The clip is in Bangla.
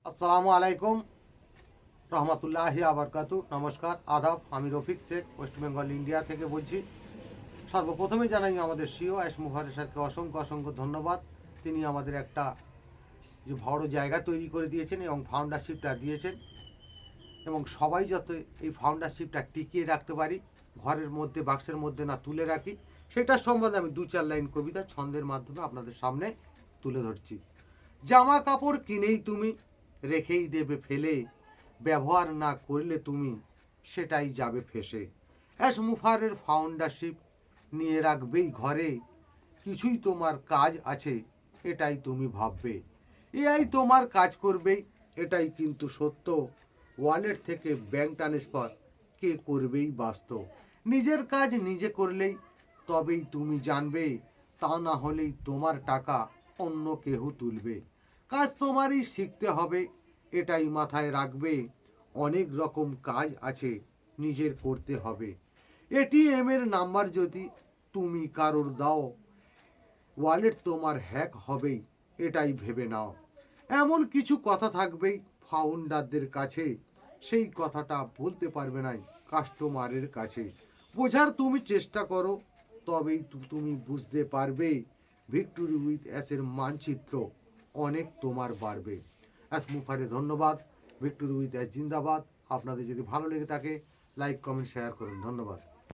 আসসালামু আলাইকুম রহমতুল্লাহি আবরকাতু। নমস্কার, আদাব। আমি রফিক শেখ, ওয়েস্ট বেঙ্গল ইন্ডিয়া থেকে বলছি। সর্বপ্রথমে জানাই আমাদের সিও এস মুফারের স্যারকে অসংখ্য অসংখ্য ধন্যবাদ। তিনি আমাদের একটা যে বড় জায়গা তৈরি করে দিয়েছেন এবং ফাউন্ডারশিপটা দিয়েছেন, এবং সবাই যাতে এই ফাউন্ডারশিপটা টিকিয়ে রাখতে পারি, ঘরের মধ্যে বাক্সের মধ্যে না তুলে রাখি, সেটার সম্বন্ধে আমি 2-4 লাইন কবিতা ছন্দের মাধ্যমে আপনাদের সামনে তুলে ধরছি। জামা কাপড় কিনেই তুমি রেখেই দেবে ফেলে, ব্যবহার না করলে তুমি সেটাই যাবে ফেসে। অ্যাশ মুফারের ফাউন্ডারশিপ নিয়ে রাখবেই ঘরে, কিছুই তোমার কাজ আছে এটাই তুমি ভাববে। এআই তোমার কাজ করবেই, এটাই কিন্তু সত্য। ওয়ালেট থেকে ব্যাংক ট্রান্সফার কে করবেই বাস্তব। নিজের কাজ নিজে করলেই তবেই তুমি জানবে, তা না হলেই তোমার টাকা অন্য কেউ তুলবে। কাজ তোমারই শিখতে হবে, এটাই মাথায় রাখবে। অনেক রকম কাজ আছে নিজের করতে হবে। এটিএম এর নাম্বার যদি তুমি কারোর দাও, ওয়ালেট তোমার হ্যাক হবেই, এটাই ভেবে নাও। এমন কিছু কথা থাকবেই ফাউন্ডারদের কাছে, সেই কথাটা বলতে পারবে না কাস্টমারের কাছে। বোঝার তুমি চেষ্টা করো, তবেই তুমি বুঝতে পারবে। ভিক্টোরি উইথ অ্যাসের মানচিত্র অনেক তোমার বাড়বে। অ্যাস মুফারে ধন্যবাদ। ভিক্টোরি উইথ অ্যাস জিন্দাবাদ। আপনাদের যদি ভালো লেগে থাকে লাইক কমেন্ট শেয়ার করুন। ধন্যবাদ।